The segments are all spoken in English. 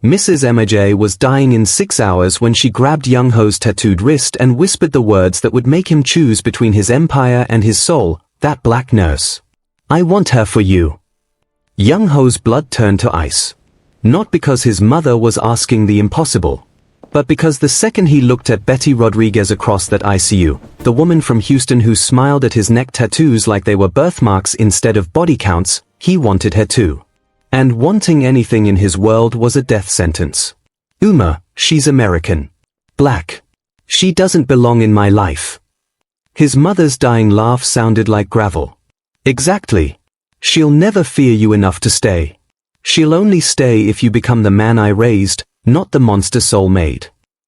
Mrs. MJ was dying in 6 hours when she grabbed Young Ho's tattooed wrist and whispered the words that would make him choose between his empire and his soul, that black nurse. I want her for you. Young Ho's blood turned to ice. Not because his mother was asking the impossible, but because the second he looked at Betty Rodriguez across that ICU, the woman from Houston who smiled at his neck tattoos like they were birthmarks instead of body counts, he wanted her too. And wanting anything in his world was a death sentence. Uma, she's American. Black. She doesn't belong in my life. His mother's dying laugh sounded like gravel. Exactly. She'll never fear you enough to stay. She'll only stay if you become the man I raised, not the monster soul made.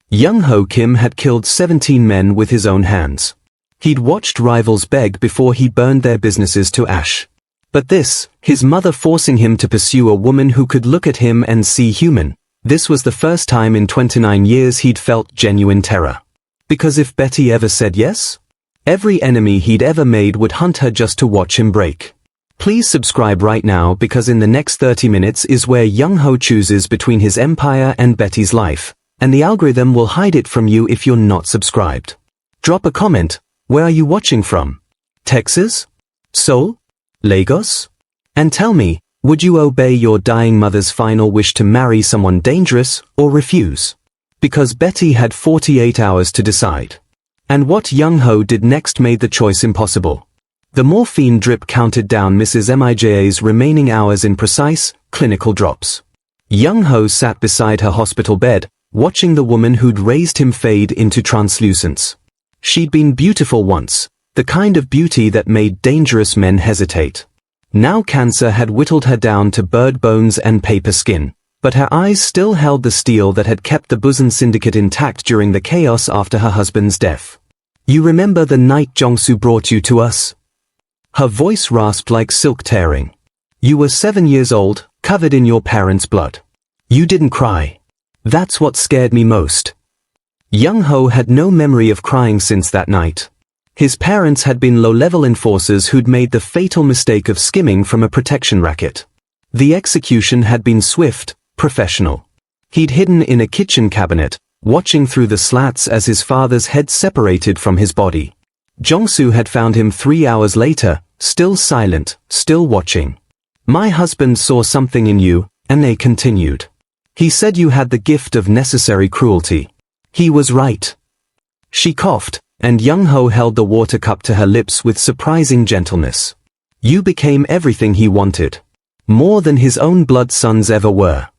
Young Ho Kim had killed 17 men with his own hands. He'd watched rivals beg before he burned their businesses to ash. But this, his mother forcing him to pursue a woman who could look at him and see human, this was the first time in 29 years he'd felt genuine terror. Because if Betty ever said yes, every enemy he'd ever made would hunt her just to watch him break. Please subscribe right now because in the next 30 minutes is where Young Ho chooses between his empire and Betty's life, and the algorithm will hide it from you if you're not subscribed. Drop a comment. Where are you watching from? Texas? Seoul? Lagos? And tell me, would you obey your dying mother's final wish to marry someone dangerous or refuse? Because Betty had 48 hours to decide. And what Young Ho did next made the choice impossible. The morphine drip counted down Mrs. MIJA's remaining hours in precise, clinical drops. Young Ho sat beside her hospital bed, watching the woman who'd raised him fade into translucence. She'd been beautiful once, the kind of beauty that made dangerous men hesitate. Now cancer had whittled her down to bird bones and paper skin, but her eyes still held the steel that had kept the Busan syndicate intact during the chaos after her husband's death. You remember the night Jong-soo brought you to us? Her voice rasped like silk tearing. You were 7 years old, covered in your parents' blood. You didn't cry. That's what scared me most. Young Ho had no memory of crying since that night. His parents had been low-level enforcers who'd made the fatal mistake of skimming from a protection racket. The execution had been swift, professional. He'd hidden in a kitchen cabinet, watching through the slats as his father's head separated from his body. Jong-soo had found him 3 hours later, still silent, still watching. My husband saw something in you, and they continued. He said you had the gift of necessary cruelty. He was right. She coughed, and Young Ho held the water cup to her lips with surprising gentleness. You became everything he wanted. More than his own blood sons ever were.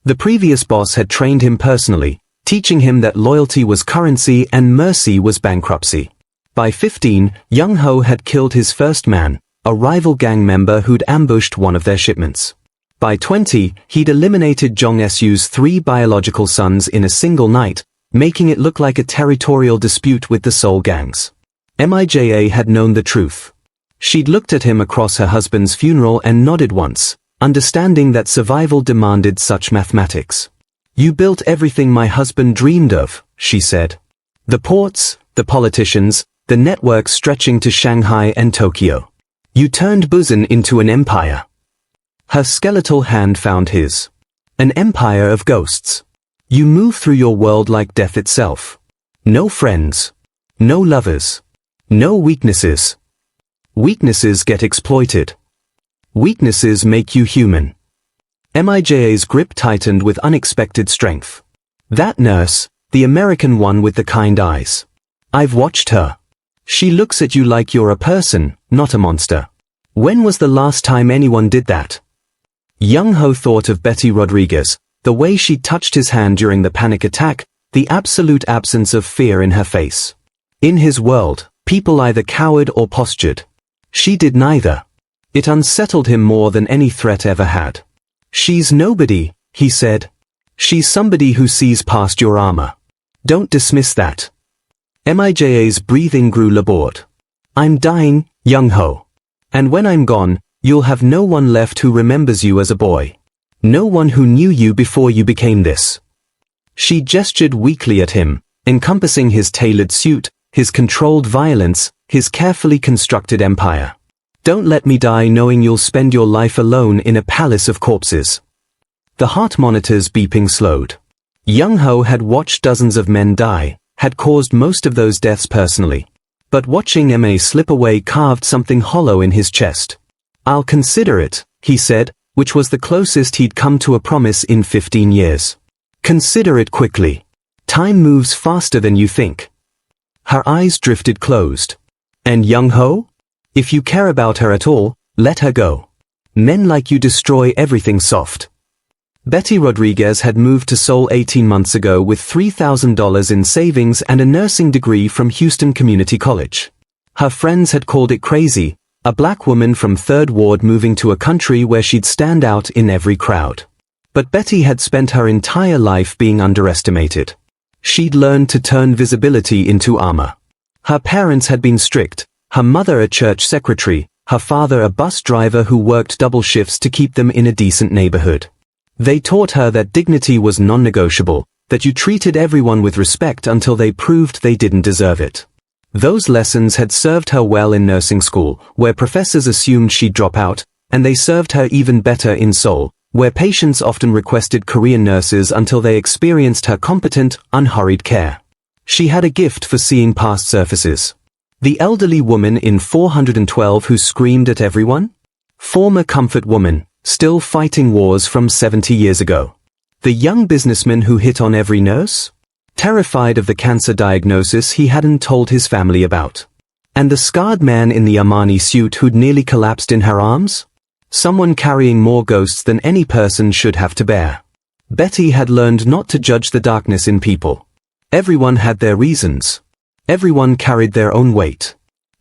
The previous boss had trained him personally, teaching him that loyalty was currency and mercy was bankruptcy. By 15, Young Ho had killed his first man, a rival gang member who'd ambushed one of their shipments. By 20, he'd eliminated Jong Su's 3 biological sons in a single night, making it look like a territorial dispute with the Seoul gangs. MIJA had known the truth. She'd looked at him across her husband's funeral and nodded once, understanding that survival demanded such mathematics. You built everything my husband dreamed of, she said. The ports, the politicians, the networks stretching to Shanghai and Tokyo. You turned Busan into an empire. Her skeletal hand found his. An empire of ghosts. You move through your world like death itself. No friends. No lovers. No weaknesses. Weaknesses get exploited. Weaknesses make you human. MIJA's grip tightened with unexpected strength. That nurse, the American one with the kind eyes. I've watched her. She looks at you like you're a person, not a monster. When was the last time anyone did that? Young Ho thought of Betty Rodriguez, the way she touched his hand during the panic attack, the absolute absence of fear in her face. In his world, people either cowered or postured. She did neither. It unsettled him more than any threat ever had. She's nobody, he said. She's somebody who sees past your armor. Don't dismiss that. MIJA's breathing grew labored. I'm dying, Young Ho. And when I'm gone, you'll have no one left who remembers you as a boy. No one who knew you before you became this. She gestured weakly at him, encompassing his tailored suit, his controlled violence, his carefully constructed empire. Don't let me die knowing you'll spend your life alone in a palace of corpses. The heart monitor's beeping slowed. Young-ho had watched dozens of men die, had caused most of those deaths personally. But watching Ma slip away carved something hollow in his chest. "I'll consider it," he said, which was the closest he'd come to a promise in 15 years. "Consider it quickly. Time moves faster than you think." Her eyes drifted closed. "And Young-ho? If you care about her at all, let her go. Men like you destroy everything soft." Betty Rodriguez had moved to Seoul 18 months ago with $3,000 in savings and a nursing degree from Houston Community College. Her friends had called it crazy, a black woman from Third Ward moving to a country where she'd stand out in every crowd. But Betty had spent her entire life being underestimated. She'd learned to turn visibility into armor. Her parents had been strict, her mother a church secretary, her father a bus driver who worked double shifts to keep them in a decent neighborhood. They taught her that dignity was non-negotiable, that you treated everyone with respect until they proved they didn't deserve it. Those lessons had served her well in nursing school, where professors assumed she'd drop out, and they served her even better in Seoul, where patients often requested Korean nurses until they experienced her competent, unhurried care. She had a gift for seeing past surfaces. The elderly woman in 412 who screamed at everyone? Former comfort woman, still fighting wars from 70 years ago. The young businessman who hit on every nurse? Terrified of the cancer diagnosis he hadn't told his family about. And the scarred man in the Armani suit who'd nearly collapsed in her arms? Someone carrying more ghosts than any person should have to bear. Betty had learned not to judge the darkness in people. Everyone had their reasons. Everyone carried their own weight.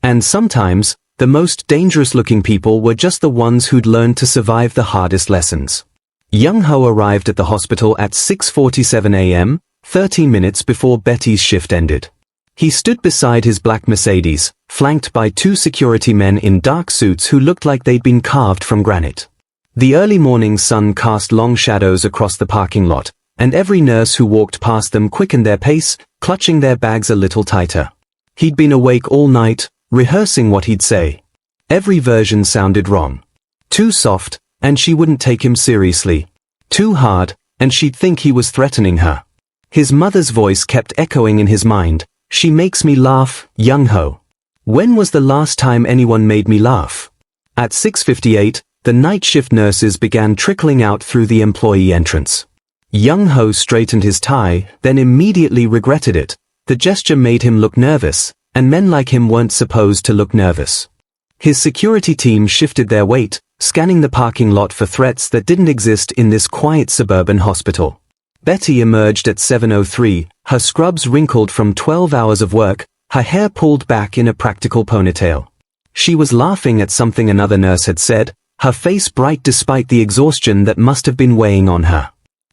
And sometimes, the most dangerous-looking people were just the ones who'd learned to survive the hardest lessons. Young-ho arrived at the hospital at 6:47 a.m., 13 minutes before Betty's shift ended. He stood beside his black Mercedes, flanked by two security men in dark suits who looked like they'd been carved from granite. The early morning sun cast long shadows across the parking lot, and every nurse who walked past them quickened their pace, clutching their bags a little tighter. He'd been awake all night, rehearsing what he'd say. Every version sounded wrong. Too soft, and she wouldn't take him seriously. Too hard, and she'd think he was threatening her. His mother's voice kept echoing in his mind. "She makes me laugh, Young-ho. When was the last time anyone made me laugh?" At 6:58, the night shift nurses began trickling out through the employee entrance. Young-ho straightened his tie, then immediately regretted it. The gesture made him look nervous, and men like him weren't supposed to look nervous. His security team shifted their weight, scanning the parking lot for threats that didn't exist in this quiet suburban hospital. Betty emerged at 7:03, her scrubs wrinkled from 12 hours of work, her hair pulled back in a practical ponytail. She was laughing at something another nurse had said, her face bright despite the exhaustion that must have been weighing on her.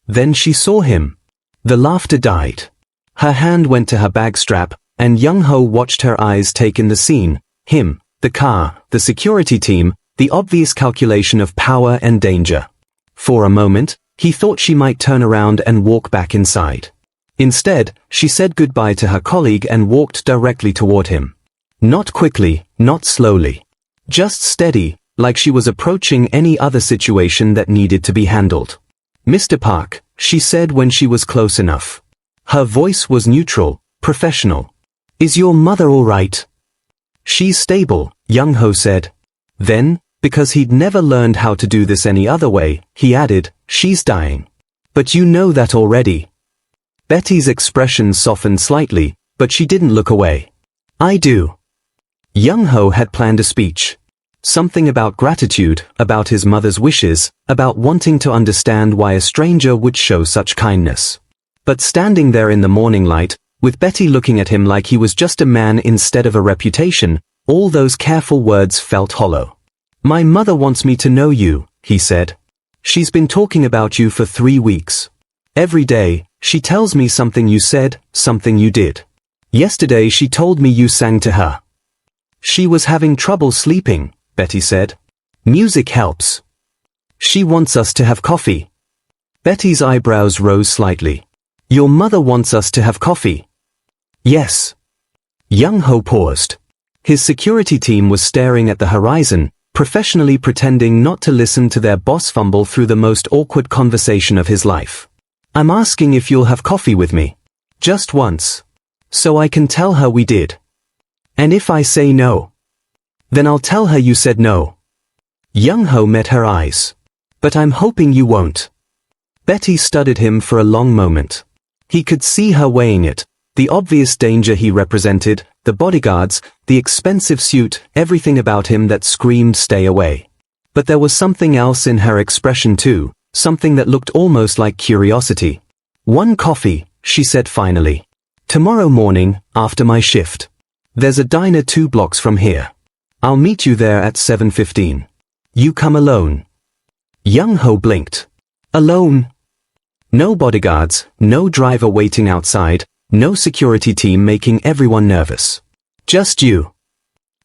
Then she saw him. The laughter died. Her hand went to her bag strap, and Young-ho watched her eyes take in the scene, him, the car, the security team, the obvious calculation of power and danger. For a moment, he thought she might turn around and walk back inside. Instead, she said goodbye to her colleague and walked directly toward him. Not quickly, not slowly. Just steady, like she was approaching any other situation that needed to be handled. "Mr. Park," she said when she was close enough. Her voice was neutral, professional. "Is your mother all right?" "She's stable," Young-ho said. Then, because he'd never learned how to do this any other way, he added, "She's dying. But you know that already." Betty's expression softened slightly, but she didn't look away. "I do." Young-ho had planned a speech. Something about gratitude, about his mother's wishes, about wanting to understand why a stranger would show such kindness. But standing there in the morning light, with Betty looking at him like he was just a man instead of a reputation, all those careful words felt hollow. "My mother wants me to know you," he said. "She's been talking about you for 3 weeks. Every day, she tells me something you said, something you did. Yesterday she told me you sang to her. She was having trouble sleeping," Betty said. "Music helps. She wants us to have coffee." Betty's eyebrows rose slightly. "Your mother wants us to have coffee?" "Yes." Young-ho paused. His security team was staring at the horizon, professionally pretending not to listen to their boss fumble through the most awkward conversation of his life. I'm asking if you'll have coffee with me. Just once. So I can tell her we did. And if I say no, then I'll tell her you said no. Young-ho met her eyes. But I'm hoping you won't. Betty studied him for a long moment. He could see her weighing it, the obvious danger he represented, the bodyguards, the expensive suit, everything about him that screamed stay away. But there was something else in her expression too, something that looked almost like curiosity. One coffee, she said finally. Tomorrow morning, after my shift. There's a diner 2 blocks from here. I'll meet you there at 7:15. You come alone. Young-ho blinked. Alone? No bodyguards, no driver waiting outside, no security team making everyone nervous. Just you.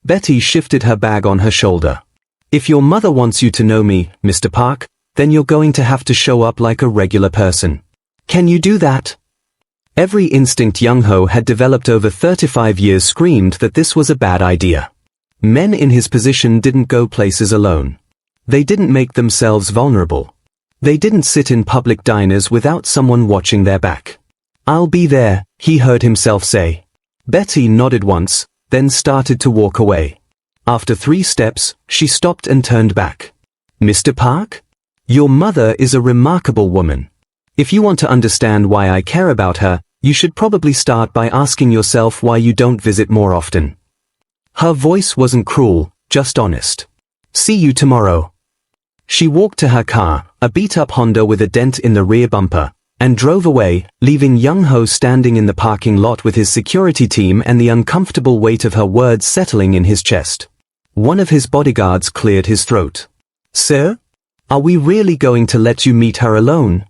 Betty shifted her bag on her shoulder. If your mother wants you to know me, Mr. Park, then you're going to have to show up like a regular person. Can you do that? Every instinct Young-ho had developed over 35 years screamed that this was a bad idea. Men in his position didn't go places alone. They didn't make themselves vulnerable. They didn't sit in public diners without someone watching their back. I'll be there, he heard himself say. Betty nodded once, then started to walk away. After 3 steps, she stopped and turned back. Mr. Park? Your mother is a remarkable woman. If you want to understand why I care about her, you should probably start by asking yourself why you don't visit more often. Her voice wasn't cruel, just honest. See you tomorrow. She walked to her car, a beat-up Honda with a dent in the rear bumper, and drove away, leaving Young-ho standing in the parking lot with his security team and the uncomfortable weight of her words settling in his chest. One of his bodyguards cleared his throat. Sir? Are we really going to let you meet her alone?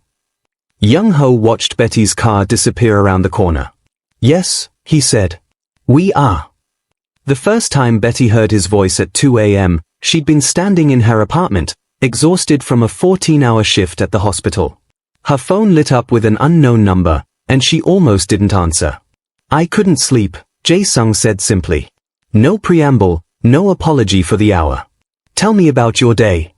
Young-ho watched Betty's car disappear around the corner. Yes, he said. We are. The first time Betty heard his voice at 2 a.m., she'd been standing in her apartment, exhausted from a 14-hour shift at the hospital. Her phone lit up with an unknown number, and she almost didn't answer. I couldn't sleep, Jae-sung said simply. No preamble, no apology for the hour. Tell me about your day.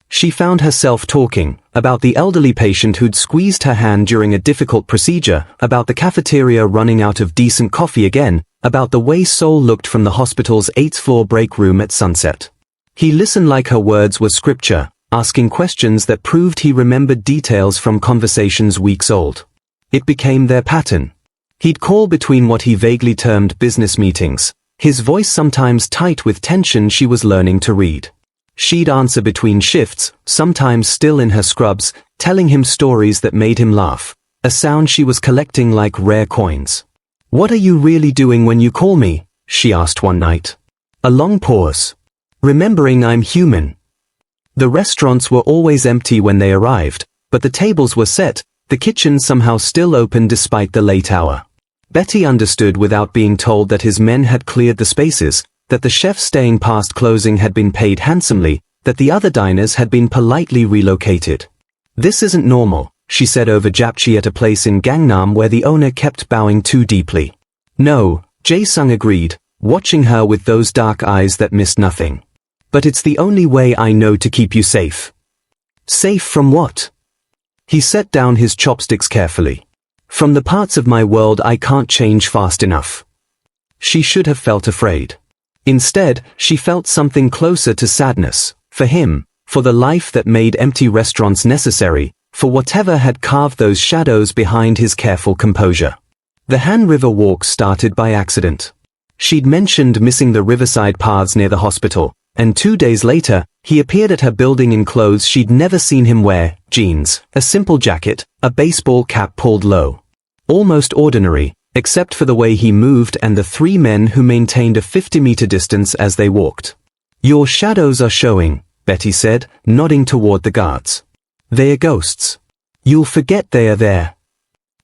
She found herself talking, about the elderly patient who'd squeezed her hand during a difficult procedure, about the cafeteria running out of decent coffee again, about the way Seoul looked from the hospital's 8th-floor break room at sunset. He listened like her words were scripture, asking questions that proved he remembered details from conversations weeks old. It became their pattern. He'd call between what he vaguely termed business meetings, his voice sometimes tight with tension she was learning to read. She'd answer between shifts, sometimes still in her scrubs, telling him stories that made him laugh, a sound she was collecting like rare coins. What are you really doing when you call me? She asked one night. A long pause. Remembering I'm human. The restaurants were always empty when they arrived, but the tables were set, the kitchen somehow still open despite the late hour. Betty understood without being told that his men had cleared the spaces, that the chef staying past closing had been paid handsomely, that the other diners had been politely relocated. This isn't normal, she said over japchae at a place in Gangnam where the owner kept bowing too deeply. No, Jae-sung agreed, watching her with those dark eyes that missed nothing. But it's the only way I know to keep you safe. Safe from what? He set down his chopsticks carefully. From the parts of my world I can't change fast enough. She should have felt afraid. Instead, she felt something closer to sadness, for him, for the life that made empty restaurants necessary, for whatever had carved those shadows behind his careful composure. The Han River walk started by accident. She'd mentioned missing the riverside paths near the hospital, and 2 days later, he appeared at her building in clothes she'd never seen him wear, jeans, a simple jacket, a baseball cap pulled low. Almost ordinary, except for the way he moved and the 3 men who maintained a 50-meter distance as they walked. Your shadows are showing, Betty said, nodding toward the guards. They are ghosts. You'll forget they are there.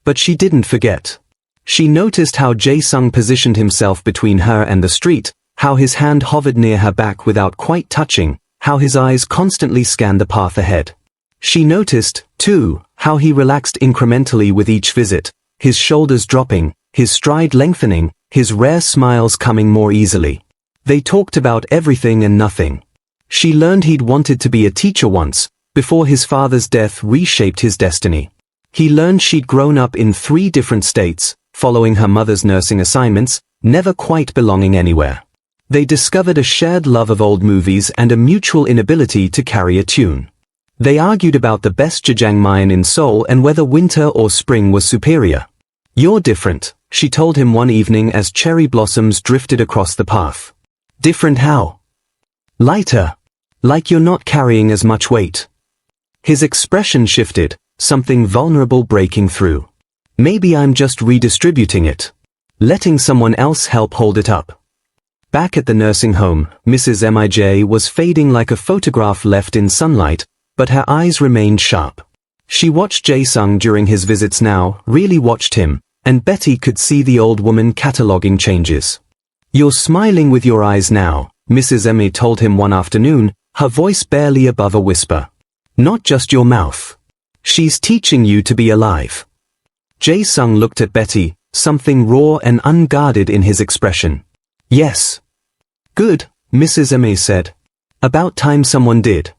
But she didn't forget. She noticed how Jae-sung positioned himself between her and the street, how his hand hovered near her back without quite touching, how his eyes constantly scanned the path ahead. She noticed, too, how he relaxed incrementally with each visit, his shoulders dropping, his stride lengthening, his rare smiles coming more easily. They talked about everything and nothing. She learned he'd wanted to be a teacher once, before his father's death reshaped his destiny. He learned she'd grown up in 3 different states, following her mother's nursing assignments, never quite belonging anywhere. They discovered a shared love of old movies and a mutual inability to carry a tune. They argued about the best jjangmyeon in Seoul and whether winter or spring was superior. "You're different," she told him one evening as cherry blossoms drifted across the path. "Different how?" "Lighter. Like you're not carrying as much weight." His expression shifted, something vulnerable breaking through. "Maybe I'm just redistributing it. Letting someone else help hold it up." Back at the nursing home, Mrs. Mij was fading like a photograph left in sunlight, but her eyes remained sharp. She watched Jae-sung during his visits now, really watched him, and Betty could see the old woman cataloguing changes. "You're smiling with your eyes now," Mrs. Emi told him one afternoon, her voice barely above a whisper. "Not just your mouth. She's teaching you to be alive." Jae-sung looked at Betty, something raw and unguarded in his expression. "Yes." "Good," Mrs. Emi said. "About time someone did."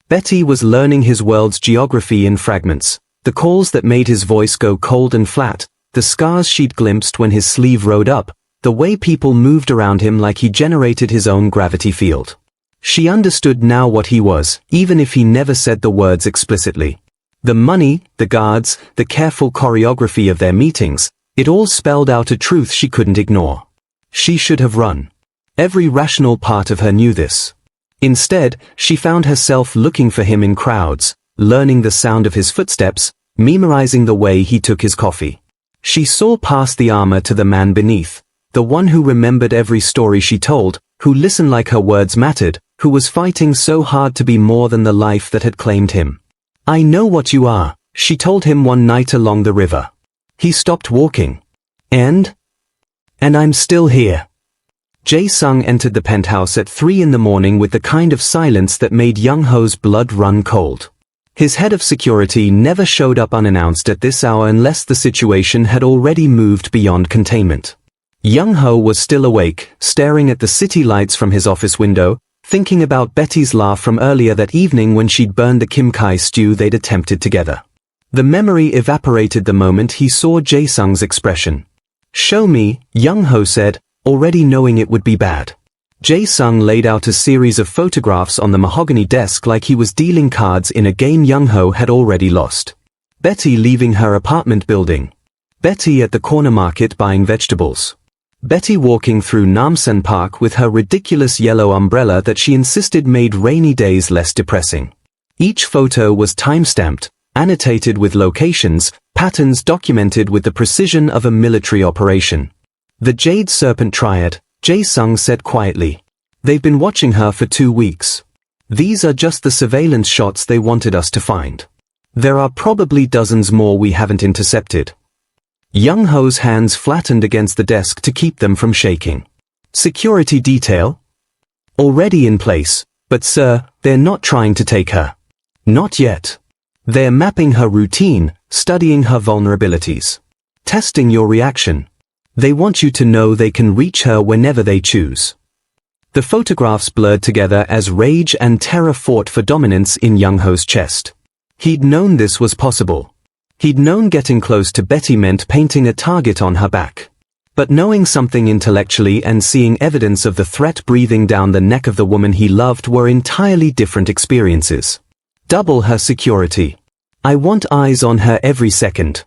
Betty was learning his world's geography in fragments, the calls that made his voice go cold and flat, the scars she'd glimpsed when his sleeve rode up, the way people moved around him like he generated his own gravity field. She understood now what he was, even if he never said the words explicitly. The money, the guards, the careful choreography of their meetings, it all spelled out a truth she couldn't ignore. She should have run. Every rational part of her knew this. Instead, she found herself looking for him in crowds, learning the sound of his footsteps, memorizing the way he took his coffee. She saw past the armor to the man beneath, the one who remembered every story she told, who listened like her words mattered, who was fighting so hard to be more than the life that had claimed him. "I know what you are," she told him one night along the river. He stopped walking. And I'm still here." Jae-sung entered the penthouse at 3 in the morning with the kind of silence that made Young-ho's blood run cold. His head of security never showed up unannounced at this hour unless the situation had already moved beyond containment. Young-ho was still awake, staring at the city lights from his office window, thinking about Betty's laugh from earlier that evening when she'd burned the Kim Kai stew they'd attempted together. The memory evaporated the moment he saw Jae-sung's expression. "Show me," Young-ho said, already knowing it would be bad. Jae-sung laid out a series of photographs on the mahogany desk like he was dealing cards in a game Young-ho had already lost. Betty leaving her apartment building. Betty at the corner market buying vegetables. Betty walking through Namsan Park with her ridiculous yellow umbrella that she insisted made rainy days less depressing. Each photo was time-stamped, annotated with locations, patterns documented with the precision of a military operation. "The Jade Serpent Triad," Jae-sung said quietly. "They've been watching her for 2 weeks. These are just the surveillance shots they wanted us to find. There are probably dozens more we haven't intercepted." Young-ho's hands flattened against the desk to keep them from shaking. "Security detail?" "Already in place, but sir, they're not trying to take her. Not yet. They're mapping her routine, studying her vulnerabilities. Testing your reaction. They want you to know they can reach her whenever they choose." The photographs blurred together as rage and terror fought for dominance in Young-ho's chest. He'd known this was possible. He'd known getting close to Betty meant painting a target on her back. But knowing something intellectually and seeing evidence of the threat breathing down the neck of the woman he loved were entirely different experiences. Double her security. "I want eyes on her every second."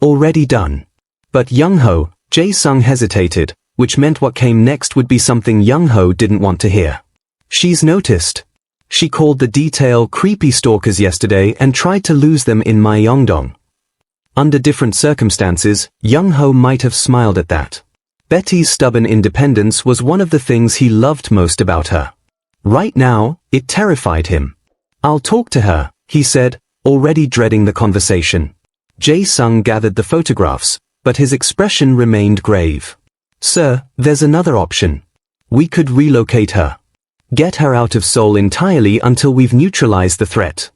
Already done. But Young-ho, Jae-sung hesitated, which meant what came next would be something Young-ho didn't want to hear. "She's noticed. She called the detail creepy stalkers yesterday and tried to lose them in Myeongdong." Under different circumstances, Young-ho might have smiled at that. Betty's stubborn independence was one of the things he loved most about her. Right now, it terrified him. "I'll talk to her," he said, already dreading the conversation. Jae-sung gathered the photographs, but his expression remained grave. "Sir, there's another option. We could relocate her. Get her out of Seoul entirely until we've neutralized the threat."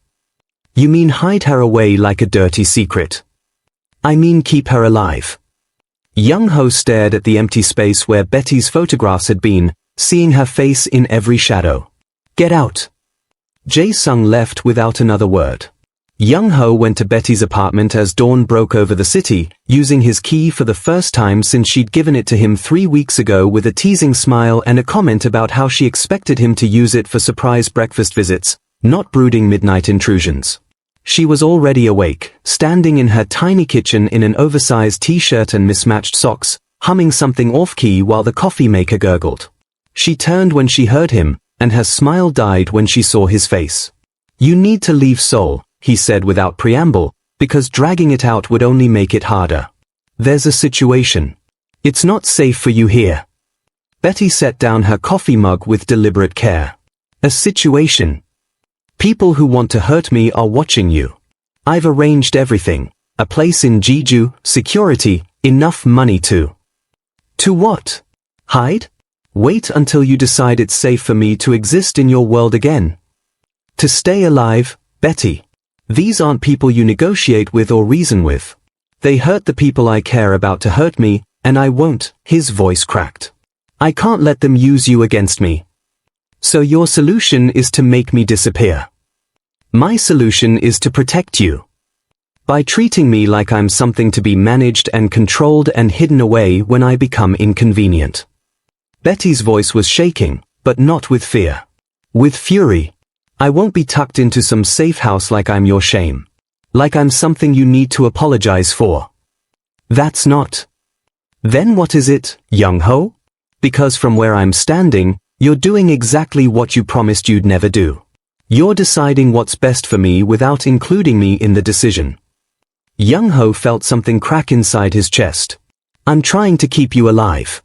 "You mean hide her away like a dirty secret?" "I mean keep her alive." Young-ho stared at the empty space where Betty's photographs had been, seeing her face in every shadow. Get out. Jae-sung left without another word. Young-ho went to Betty's apartment as dawn broke over the city, using his key for the first time since she'd given it to him 3 weeks ago with a teasing smile and a comment about how she expected him to use it for surprise breakfast visits, not brooding midnight intrusions. She was already awake, standing in her tiny kitchen in an oversized t-shirt and mismatched socks, humming something off-key while the coffee maker gurgled. She turned when she heard him, and her smile died when she saw his face. "You need to leave Seoul," he said without preamble, because dragging it out would only make it harder. "There's a situation. It's not safe for you here." Betty set down her coffee mug with deliberate care. "A situation? People who want to hurt me are watching you. I've arranged everything. A place in Jeju, security, enough money to..." "To what? Hide? Wait until you decide it's safe for me to exist in your world again. To stay alive, Betty. These aren't people you negotiate with or reason with. They hurt the people I care about to hurt me, and I won't." His voice cracked. "I can't let them use you against me. So your solution is to make me disappear. My solution is to protect you. By treating me like I'm something to be managed and controlled and hidden away when I become inconvenient." Betty's voice was shaking, but not with fear. With fury. "I won't be tucked into some safe house like I'm your shame. Like I'm something you need to apologize for. That's not." "Then what is it, Young-ho? Because from where I'm standing, you're doing exactly what you promised you'd never do. You're deciding what's best for me without including me in the decision." Young-ho felt something crack inside his chest. "I'm trying to keep you alive.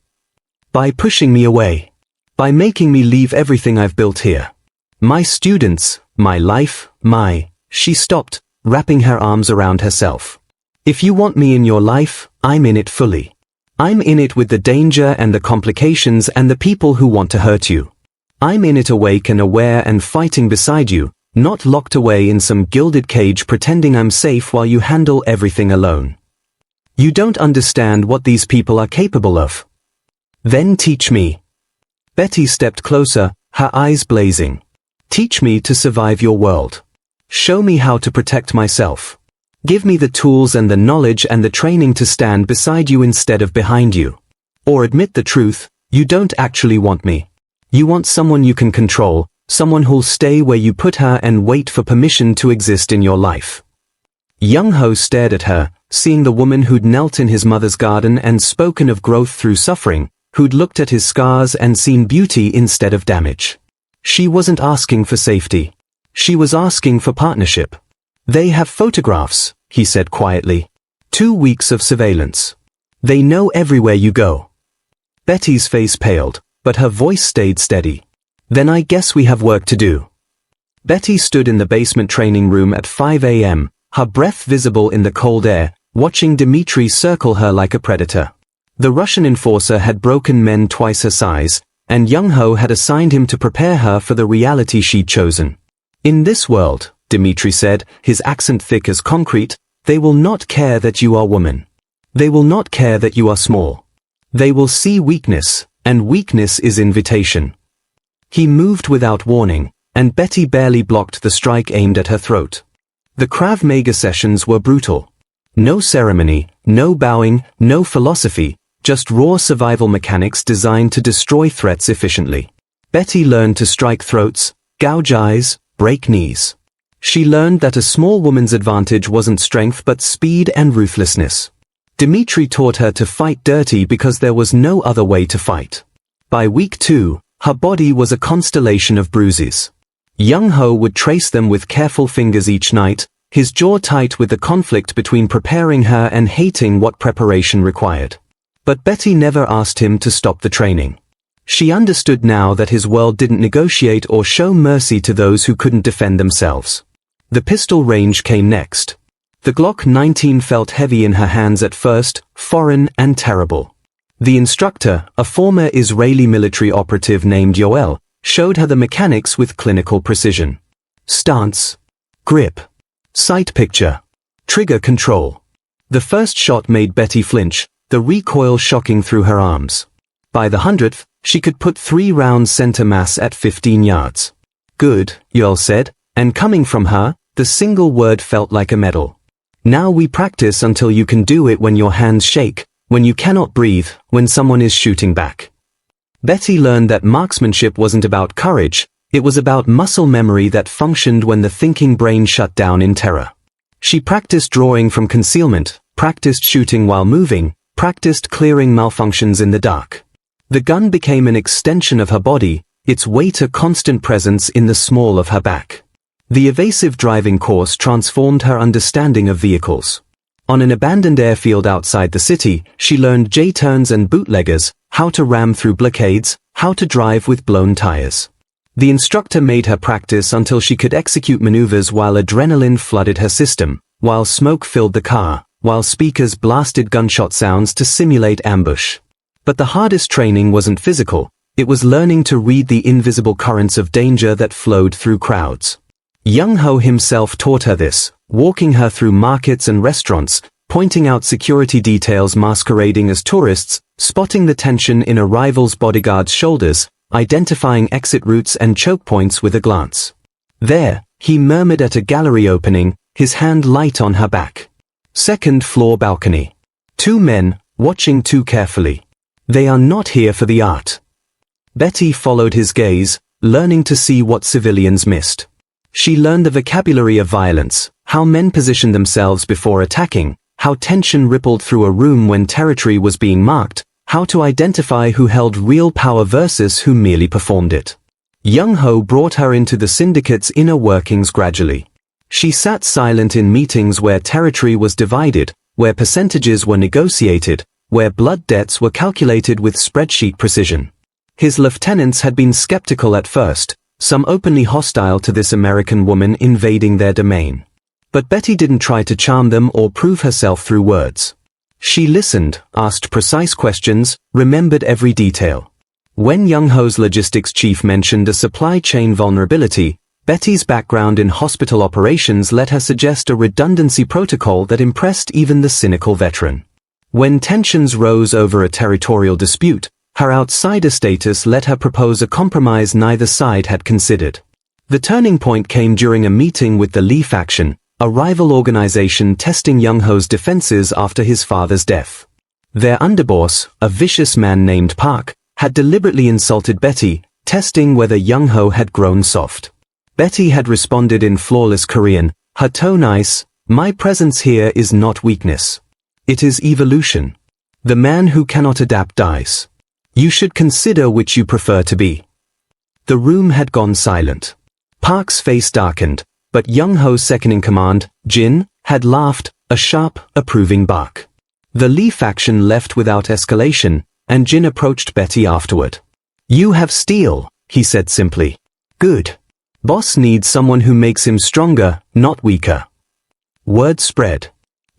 By pushing me away. By making me leave everything I've built here. My students, my life, She stopped, wrapping her arms around herself. "If you want me in your life, I'm in it fully. I'm in it with the danger and the complications and the people who want to hurt you. I'm in it awake and aware and fighting beside you, not locked away in some gilded cage pretending I'm safe while you handle everything alone. You don't understand what these people are capable of. Then teach me." Betty stepped closer, her eyes blazing. "Teach me to survive your world. Show me how to protect myself. Give me the tools and the knowledge and the training to stand beside you instead of behind you. Or admit the truth, you don't actually want me. You want someone you can control, someone who'll stay where you put her and wait for permission to exist in your life." Young-ho stared at her, seeing the woman who'd knelt in his mother's garden and spoken of growth through suffering, who'd looked at his scars and seen beauty instead of damage. She wasn't asking for safety. She was asking for partnership. "They have photographs," he said quietly. 2 weeks of surveillance. They know everywhere you go." Betty's face paled, but her voice stayed steady. "Then I guess we have work to do." Betty stood in the basement training room at 5 a.m., her breath visible in the cold air, watching Dmitri circle her like a predator. The Russian enforcer had broken men twice her size, and Young-ho had assigned him to prepare her for the reality she'd chosen. "In this world," Dmitri said, his accent thick as concrete, "they will not care that you are woman. They will not care that you are small. They will see weakness, and weakness is invitation." He moved without warning, and Betty barely blocked the strike aimed at her throat. The Krav Maga sessions were brutal. No ceremony, no bowing, no philosophy, just raw survival mechanics designed to destroy threats efficiently. Betty learned to strike throats, gouge eyes, break knees. She learned that a small woman's advantage wasn't strength but speed and ruthlessness. Dmitri taught her to fight dirty because there was no other way to fight. By week 2, her body was a constellation of bruises. Young-ho would trace them with careful fingers each night, his jaw tight with the conflict between preparing her and hating what preparation required. But Betty never asked him to stop the training. She understood now that his world didn't negotiate or show mercy to those who couldn't defend themselves. The pistol range came next. The Glock 19 felt heavy in her hands at first, foreign and terrible. The instructor, a former Israeli military operative named Yoel, showed her the mechanics with clinical precision. Stance, grip, sight picture, trigger control. The first shot made Betty flinch, the recoil shocking through her arms. By the 100th, she could put 3 rounds center mass at 15 yards. Good, Yeol said, and coming from her, the single word felt like a medal. Now we practice until you can do it when your hands shake, when you cannot breathe, when someone is shooting back. Betty learned that marksmanship wasn't about courage, it was about muscle memory that functioned when the thinking brain shut down in terror. She practiced drawing from concealment, practiced shooting while moving, practiced clearing malfunctions in the dark. The gun became an extension of her body, its weight a constant presence in the small of her back. The evasive driving course transformed her understanding of vehicles. On an abandoned airfield outside the city, she learned J-turns and bootleggers, how to ram through blockades, how to drive with blown tires. The instructor made her practice until she could execute maneuvers while adrenaline flooded her system, while smoke filled the car, while speakers blasted gunshot sounds to simulate ambush. But the hardest training wasn't physical, it was learning to read the invisible currents of danger that flowed through crowds. Young Ho himself taught her this, walking her through markets and restaurants, pointing out security details masquerading as tourists, spotting the tension in a rival's bodyguard's shoulders, identifying exit routes and choke points with a glance. There, he murmured at a gallery opening, his hand light on her back. Second floor balcony. Two men, watching too carefully. They are not here for the art. Betty followed his gaze, learning to see what civilians missed. She learned the vocabulary of violence, how men positioned themselves before attacking, how tension rippled through a room when territory was being marked, how to identify who held real power versus who merely performed it. Young Ho brought her into the syndicate's inner workings gradually. She sat silent in meetings where territory was divided, where percentages were negotiated, where blood debts were calculated with spreadsheet precision. His lieutenants had been skeptical at first, some openly hostile to this American woman invading their domain. But Betty didn't try to charm them or prove herself through words. She listened, asked precise questions, remembered every detail. When Young Ho's logistics chief mentioned a supply chain vulnerability, Betty's background in hospital operations let her suggest a redundancy protocol that impressed even the cynical veteran. When tensions rose over a territorial dispute, her outsider status let her propose a compromise neither side had considered. The turning point came during a meeting with the Lee faction, a rival organization testing Young Ho's defenses after his father's death. Their underboss, a vicious man named Park, had deliberately insulted Betty, testing whether Young Ho had grown soft. Betty had responded in flawless Korean, her tone ice, "My presence here is not weakness. It is evolution. The man who cannot adapt dies. You should consider which you prefer to be." The room had gone silent. Park's face darkened, but Young Ho's second-in-command, Jin, had laughed, a sharp, approving bark. The Lee faction left without escalation, and Jin approached Betty afterward. "You have steel," he said simply. "Good. Boss needs someone who makes him stronger, not weaker." Word spread.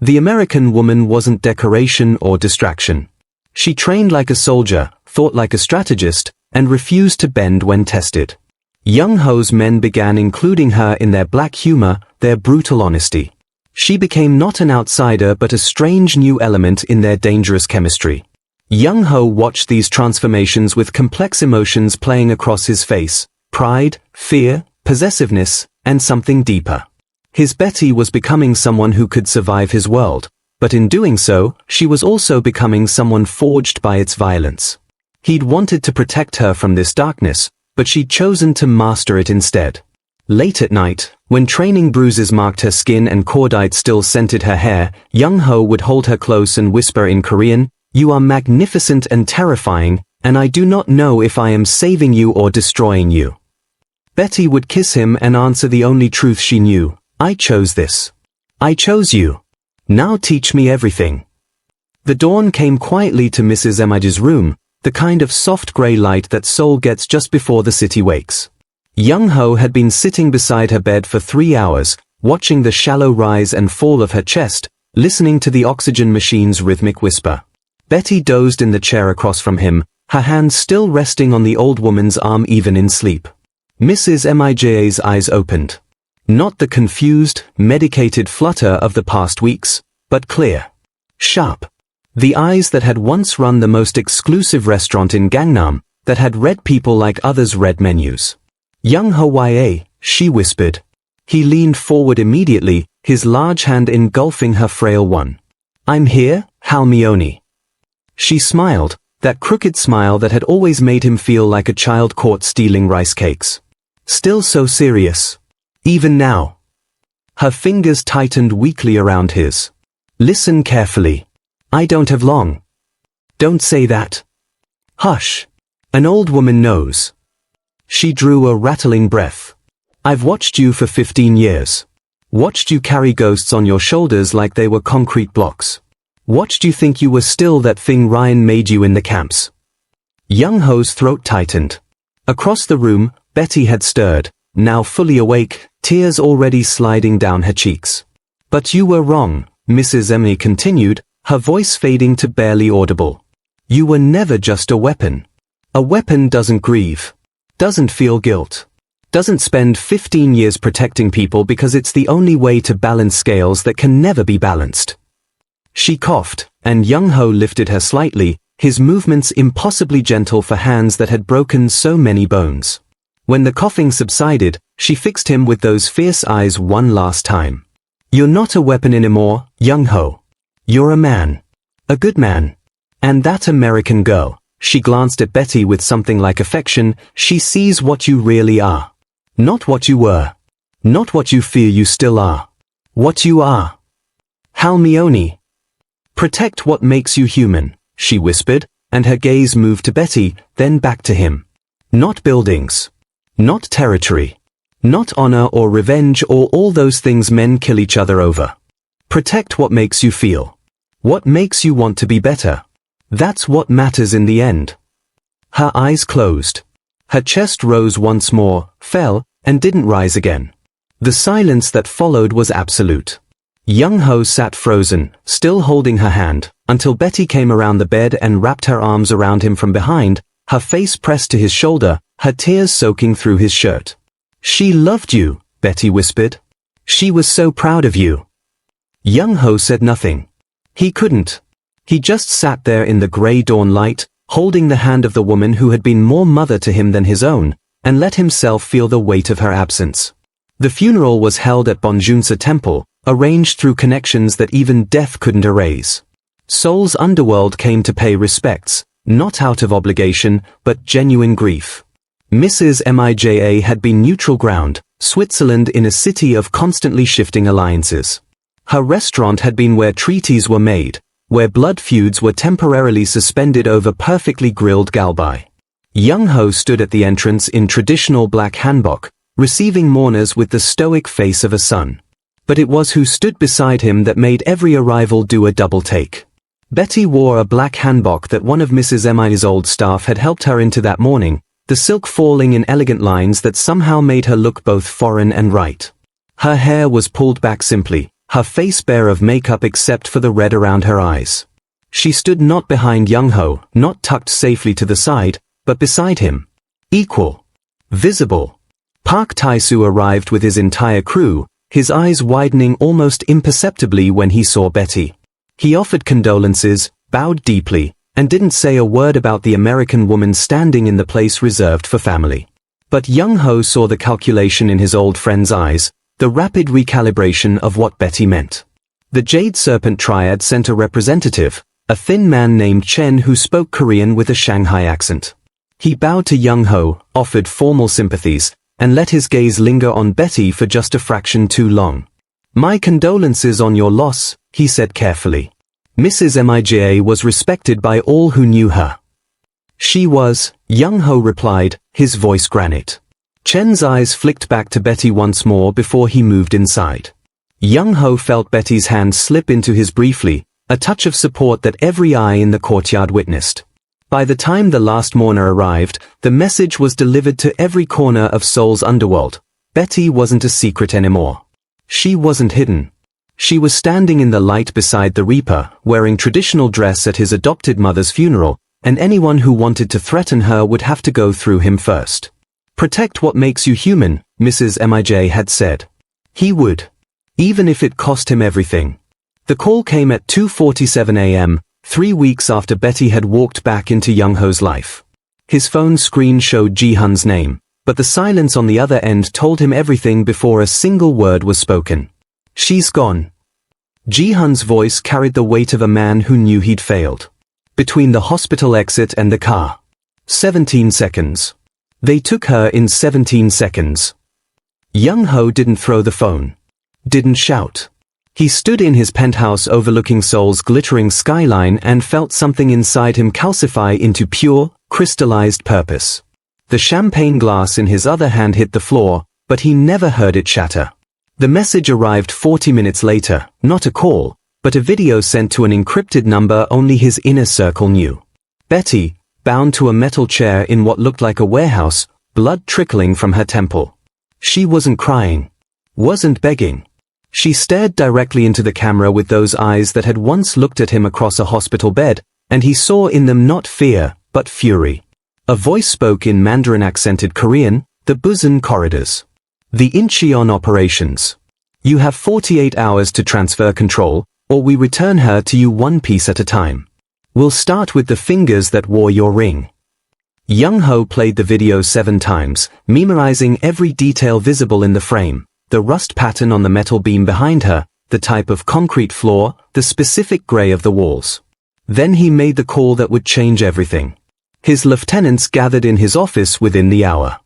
The American woman wasn't decoration or distraction. She trained like a soldier, thought like a strategist, and refused to bend when tested. Young Ho's men began including her in their black humor, their brutal honesty. She became not an outsider but a strange new element in their dangerous chemistry. Young Ho watched these transformations with complex emotions playing across his face, pride, fear, possessiveness, and something deeper. His Betty was becoming someone who could survive his world, but in doing so, she was also becoming someone forged by its violence. He'd wanted to protect her from this darkness, but she'd chosen to master it instead. Late at night, when training bruises marked her skin and cordite still scented her hair, Young Ho would hold her close and whisper in Korean, "You are magnificent and terrifying, and I do not know if I am saving you or destroying you." Betty would kiss him and answer the only truth she knew, "I chose this. I chose you. Now teach me everything." The dawn came quietly to Mrs. Emige's room, the kind of soft grey light that Seoul gets just before the city wakes. Young Ho had been sitting beside her bed for 3 hours, watching the shallow rise and fall of her chest, listening to the oxygen machine's rhythmic whisper. Betty dozed in the chair across from him, her hands still resting on the old woman's arm even in sleep. Mrs. Mige's eyes opened. Not the confused, medicated flutter of the past weeks, but clear. Sharp. The eyes that had once run the most exclusive restaurant in Gangnam, that had read people like others read menus. Young Ho, she whispered. He leaned forward immediately, his large hand engulfing her frail one. I'm here, Halmione. She smiled, that crooked smile that had always made him feel like a child caught stealing rice cakes. Still so serious. Even now. Her fingers tightened weakly around his. Listen carefully. I don't have long. Don't say that. Hush. An old woman knows. She drew a rattling breath. I've watched you for 15 years. Watched you carry ghosts on your shoulders like they were concrete blocks. Watched you think you were still that thing Ryan made you in the camps. Young Ho's throat tightened. Across the room, Betty had stirred, now fully awake, tears already sliding down her cheeks. But you were wrong, Mrs. Emily continued, her voice fading to barely audible. You were never just a weapon. A weapon doesn't grieve. Doesn't feel guilt. Doesn't spend 15 years protecting people because it's the only way to balance scales that can never be balanced. She coughed, and Young Ho lifted her slightly, his movements impossibly gentle for hands that had broken so many bones. When the coughing subsided, she fixed him with those fierce eyes one last time. You're not a weapon anymore, Young Ho. You're a man. A good man. And that American girl, she glanced at Betty with something like affection, she sees what you really are. Not what you were. Not what you fear you still are. What you are. Halmione. Protect what makes you human, she whispered, and her gaze moved to Betty, then back to him. Not buildings. Not territory. Not honor or revenge or all those things men kill each other over. Protect what makes you feel. What makes you want to be better. That's what matters in the end. Her eyes closed. Her chest rose once more, fell, and didn't rise again. The silence that followed was absolute. Young Ho sat frozen, still holding her hand, until Betty came around the bed and wrapped her arms around him from behind, her face pressed to his shoulder, her tears soaking through his shirt. She loved you, Betty whispered. She was so proud of you. Young Ho said nothing. He couldn't. He just sat there in the grey dawn light, holding the hand of the woman who had been more mother to him than his own, and let himself feel the weight of her absence. The funeral was held at Bonjunsa Temple, arranged through connections that even death couldn't erase. Seoul's underworld came to pay respects, not out of obligation, but genuine grief. Mrs. Mija had been neutral ground, Switzerland in a city of constantly shifting alliances. Her restaurant had been where treaties were made, where blood feuds were temporarily suspended over perfectly grilled galbai. Young Ho stood at the entrance in traditional black hanbok, receiving mourners with the stoic face of a son. But it was who stood beside him that made every arrival do a double take. Betty wore a black hanbok that one of Mrs. Mi's old staff had helped her into that morning, the silk falling in elegant lines that somehow made her look both foreign and right. Her hair was pulled back simply, her face bare of makeup except for the red around her eyes. She stood not behind Young Ho, not tucked safely to the side, but beside him. Equal. Visible. Park Tae-soo arrived with his entire crew, his eyes widening almost imperceptibly when he saw Betty. He offered condolences, bowed deeply, and didn't say a word about the American woman standing in the place reserved for family. But Young Ho saw the calculation in his old friend's eyes, the rapid recalibration of what Betty meant. The Jade Serpent Triad sent a representative, a thin man named Chen who spoke Korean with a Shanghai accent. He bowed to Young Ho, offered formal sympathies, and let his gaze linger on Betty for just a fraction too long. My condolences on your loss, he said carefully. Mrs. Mija was respected by all who knew her. She was, Young Ho replied, his voice granite. Chen's eyes flicked back to Betty once more before he moved inside. Young Ho felt Betty's hand slip into his briefly, a touch of support that every eye in the courtyard witnessed. By the time the last mourner arrived, the message was delivered to every corner of Seoul's underworld. Betty wasn't a secret anymore. She wasn't hidden. She was standing in the light beside the Reaper, wearing traditional dress at his adopted mother's funeral, and anyone who wanted to threaten her would have to go through him first. Protect what makes you human, Mrs. Mija had said. He would. Even if it cost him everything. The call came at 2:47 a.m., 3 weeks after Betty had walked back into Young Ho's life. His phone screen showed Ji-hun's name, but the silence on the other end told him everything before a single word was spoken. She's gone. Ji-hun's voice carried the weight of a man who knew he'd failed. Between the hospital exit and the car. 17 seconds. They took her in 17 seconds. Young-ho didn't throw the phone. Didn't shout. He stood in his penthouse overlooking Seoul's glittering skyline and felt something inside him calcify into pure, crystallized purpose. The champagne glass in his other hand hit the floor, but he never heard it shatter. The message arrived 40 minutes later, not a call, but a video sent to an encrypted number only his inner circle knew. Betty, bound to a metal chair in what looked like a warehouse, blood trickling from her temple. She wasn't crying. Wasn't begging. She stared directly into the camera with those eyes that had once looked at him across a hospital bed, and he saw in them not fear, but fury. A voice spoke in Mandarin-accented Korean, the Busan corridors. The Incheon operations. You have 48 hours to transfer control, or we return her to you one piece at a time. We'll start with the fingers that wore your ring. Young-ho played the video 7 times, memorizing every detail visible in the frame, the rust pattern on the metal beam behind her, the type of concrete floor, the specific gray of the walls. Then he made the call that would change everything. His lieutenants gathered in his office within the hour.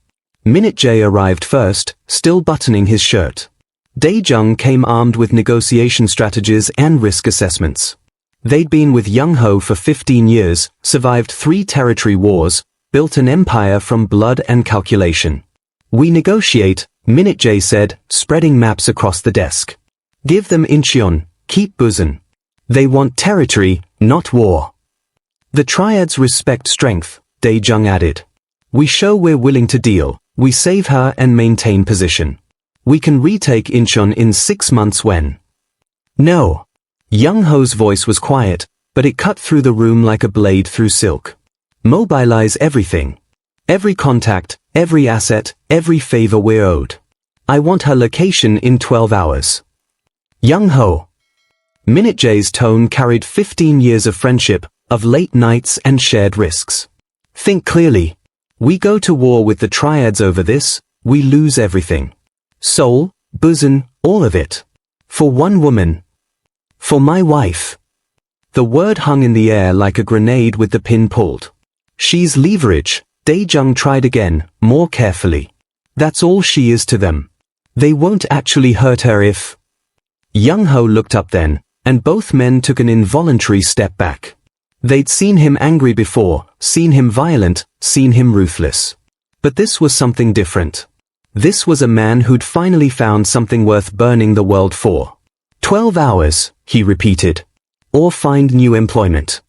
Minute J arrived first, still buttoning his shirt. Dae-jung came armed with negotiation strategies and risk assessments. They'd been with Young-ho for 15 years, survived 3 territory wars, built an empire from blood and calculation. We negotiate, Minute J said, spreading maps across the desk. Give them Incheon, keep Busan. They want territory, not war. The triads respect strength, Dae-jung added. We show we're willing to deal, we save her and maintain position. We can retake Incheon in 6 months when. No. Young-ho's voice was quiet, but it cut through the room like a blade through silk. Mobilize everything. Every contact, every asset, every favor we're owed. I want her location in 12 hours. Young-ho. Minute J's tone carried 15 years of friendship, of late nights and shared risks. Think clearly. We go to war with the triads over this, we lose everything. Seoul, Busan, all of it. For one woman. For my wife. The word hung in the air like a grenade with the pin pulled. She's leverage, Dae-jung tried again, more carefully. That's all she is to them. They won't actually hurt her if... Young-ho looked up then, and both men took an involuntary step back. They'd seen him angry before, seen him violent, seen him ruthless. But this was something different. This was a man who'd finally found something worth burning the world for. 12 hours, he repeated. Or find new employment.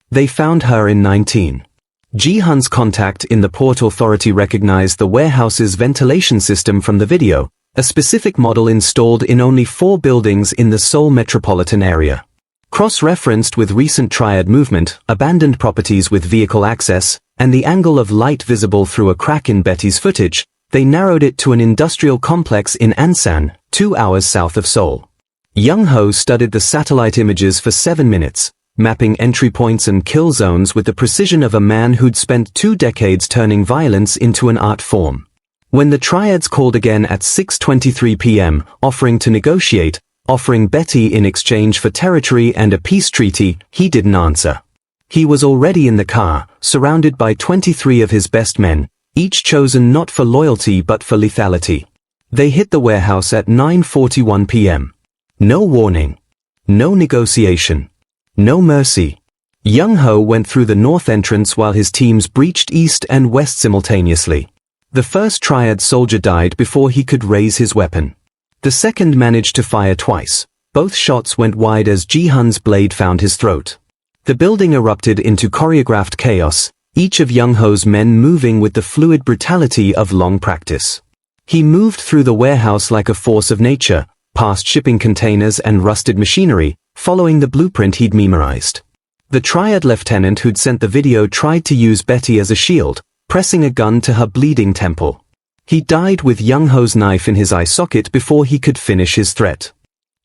They found her in 19. Ji-hun's contact in the Port Authority recognized the warehouse's ventilation system from the video, a specific model installed in only 4 buildings in the Seoul metropolitan area. Cross-referenced with recent triad movement, abandoned properties with vehicle access, and the angle of light visible through a crack in Betty's footage, they narrowed it to an industrial complex in Ansan, 2 hours south of Seoul. Young-ho studied the satellite images for 7 minutes, mapping entry points and kill zones with the precision of a man who'd spent 2 decades turning violence into an art form. When the triads called again at 6:23 p.m., offering to negotiate, offering Betty in exchange for territory and a peace treaty, he didn't answer. He was already in the car, surrounded by 23 of his best men, each chosen not for loyalty but for lethality. They hit the warehouse at 9:41 p.m. No warning. No negotiation. No mercy. Young-ho went through the north entrance while his teams breached east and west simultaneously. The first triad soldier died before he could raise his weapon. The second managed to fire twice. Both shots went wide as Ji-hun's blade found his throat. The building erupted into choreographed chaos, each of Young-ho's men moving with the fluid brutality of long practice. He moved through the warehouse like a force of nature, past shipping containers and rusted machinery, following the blueprint he'd memorized. The triad lieutenant who'd sent the video tried to use Betty as a shield, pressing a gun to her bleeding temple. He died with Young-ho's knife in his eye socket before he could finish his threat.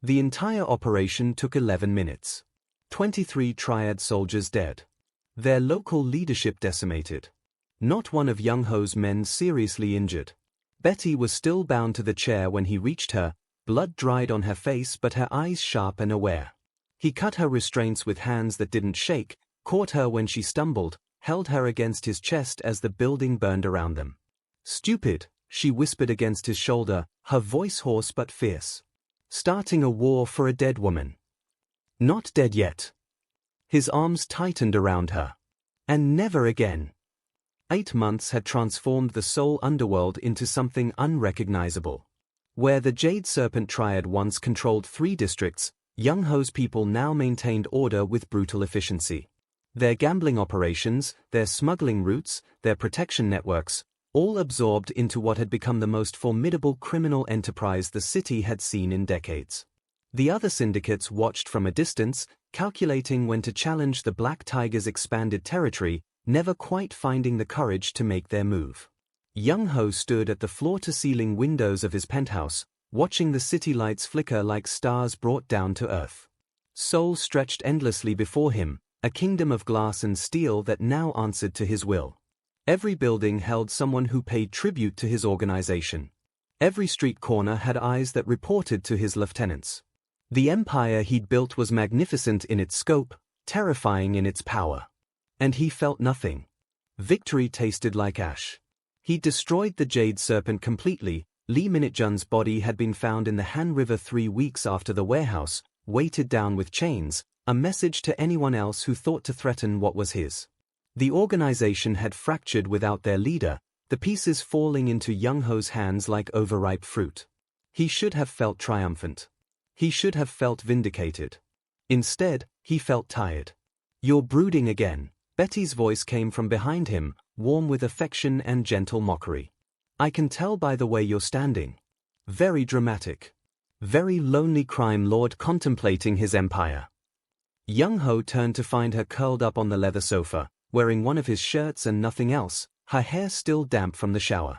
The entire operation took 11 minutes. 23 triad soldiers dead. Their local leadership decimated. Not one of Young Ho's men seriously injured. Betty was still bound to the chair when he reached her, blood dried on her face but her eyes sharp and aware. He cut her restraints with hands that didn't shake, caught her when she stumbled, held her against his chest as the building burned around them. "Stupid," she whispered against his shoulder, her voice hoarse but fierce. "Starting a war for a dead woman. Not dead yet." His arms tightened around her. And never again. 8 months had transformed the Seoul underworld into something unrecognizable. Where the Jade Serpent Triad once controlled 3 districts, Young Ho's people now maintained order with brutal efficiency. Their gambling operations, their smuggling routes, their protection networks, all absorbed into what had become the most formidable criminal enterprise the city had seen in decades. The other syndicates watched from a distance, calculating when to challenge the Black Tiger's expanded territory, never quite finding the courage to make their move. Young Ho stood at the floor-to-ceiling windows of his penthouse, watching the city lights flicker like stars brought down to earth. Seoul stretched endlessly before him, a kingdom of glass and steel that now answered to his will. Every building held someone who paid tribute to his organization. Every street corner had eyes that reported to his lieutenants. The empire he'd built was magnificent in its scope, terrifying in its power. And he felt nothing. Victory tasted like ash. He'd destroyed the Jade Serpent completely. Lee Minutjun's body had been found in the Han River 3 weeks after the warehouse, weighted down with chains, a message to anyone else who thought to threaten what was his. The organization had fractured without their leader, the pieces falling into Young Ho's hands like overripe fruit. He should have felt triumphant. He should have felt vindicated. Instead, he felt tired. "You're brooding again." Betty's voice came from behind him, warm with affection and gentle mockery. "I can tell by the way you're standing. Very dramatic. Very lonely crime lord contemplating his empire." Young Ho turned to find her curled up on the leather sofa, wearing one of his shirts and nothing else, her hair still damp from the shower.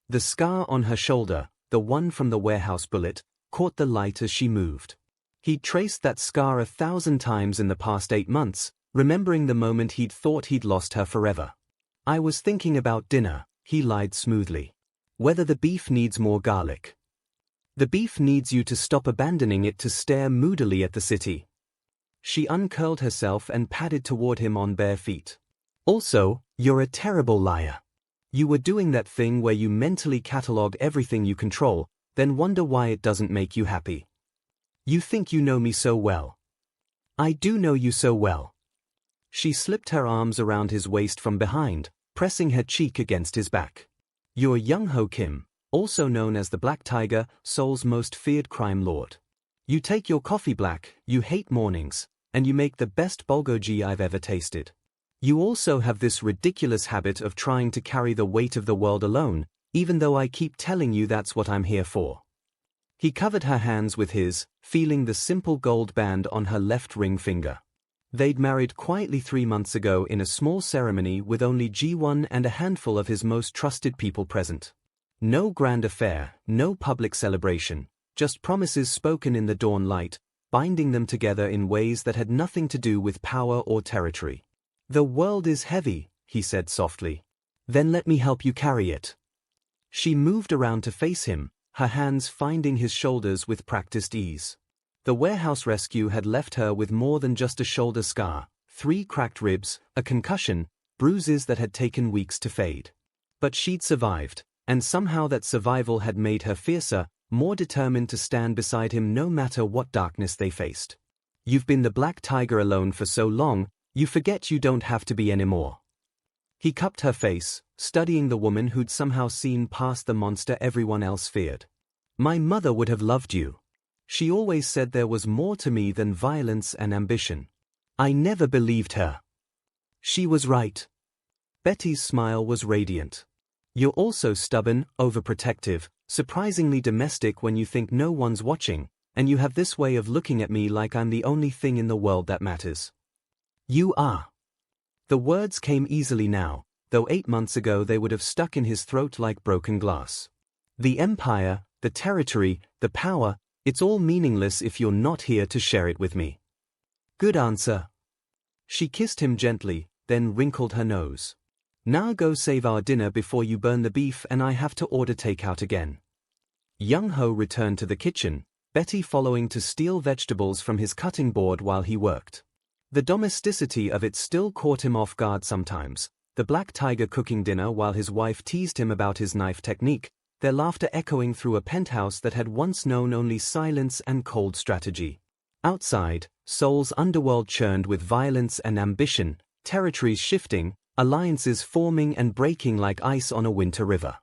The scar on her shoulder, the one from the warehouse bullet, caught the light as she moved. He'd traced that scar 1,000 times in the past 8 months, remembering the moment he'd thought he'd lost her forever. "I was thinking about dinner," he lied smoothly. "Whether the beef needs more garlic. The beef needs you to stop abandoning it to stare moodily at the city." She uncurled herself and padded toward him on bare feet. "Also, you're a terrible liar. You were doing that thing where you mentally catalog everything you control, then wonder why it doesn't make you happy. You think you know me so well. I do know you so well." She slipped her arms around his waist from behind, pressing her cheek against his back. "You're Young Ho Kim, also known as the Black Tiger, Seoul's most feared crime lord. You take your coffee black, you hate mornings, and you make the best bulgogi I've ever tasted. You also have this ridiculous habit of trying to carry the weight of the world alone, even though I keep telling you that's what I'm here for." He covered her hands with his, feeling the simple gold band on her left ring finger. They'd married quietly 3 months ago in a small ceremony with only Ji-won and a handful of his most trusted people present. No grand affair, no public celebration, just promises spoken in the dawn light, binding them together in ways that had nothing to do with power or territory. "The world is heavy," he said softly. "Then let me help you carry it." She moved around to face him, her hands finding his shoulders with practiced ease. The warehouse rescue had left her with more than just a shoulder scar, 3 cracked ribs, a concussion, bruises that had taken weeks to fade. But she'd survived, and somehow that survival had made her fiercer, more determined to stand beside him no matter what darkness they faced. "You've been the Black Tiger alone for so long, you forget you don't have to be anymore." He cupped her face, studying the woman who'd somehow seen past the monster everyone else feared. "My mother would have loved you. She always said there was more to me than violence and ambition. I never believed her. She was right." Betty's smile was radiant. "You're also stubborn, overprotective, surprisingly domestic when you think no one's watching, and you have this way of looking at me like I'm the only thing in the world that matters." "You are." The words came easily now, though 8 months ago they would have stuck in his throat like broken glass. "The empire, the territory, the power, it's all meaningless if you're not here to share it with me." "Good answer." She kissed him gently, then wrinkled her nose. Now go save our dinner before you burn the beef and I have to order takeout again. Young-ho returned to the kitchen, Betty following to steal vegetables from his cutting board while he worked. The domesticity of it still caught him off guard sometimes, the black tiger cooking dinner while his wife teased him about his knife technique, their laughter echoing through a penthouse that had once known only silence and cold strategy. Outside, Seoul's underworld churned with violence and ambition, territories shifting, alliances forming and breaking like ice on a winter river.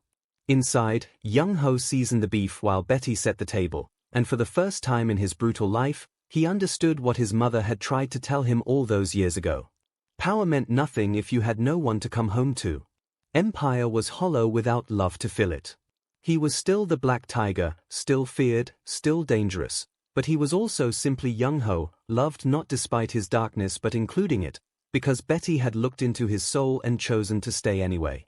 Inside, Young-ho seasoned the beef while Betty set the table, and for the first time in his brutal life, he understood what his mother had tried to tell him all those years ago. Power meant nothing if you had no one to come home to. Empire was hollow without love to fill it. He was still the Black Tiger, still feared, still dangerous, but he was also simply Young-ho, loved not despite his darkness but including it, because Betty had looked into his soul and chosen to stay anyway.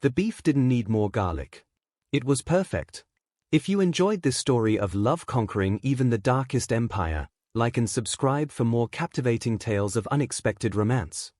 The beef didn't need more garlic. It was perfect. If you enjoyed this story of love conquering even the darkest empire, like and subscribe for more captivating tales of unexpected romance.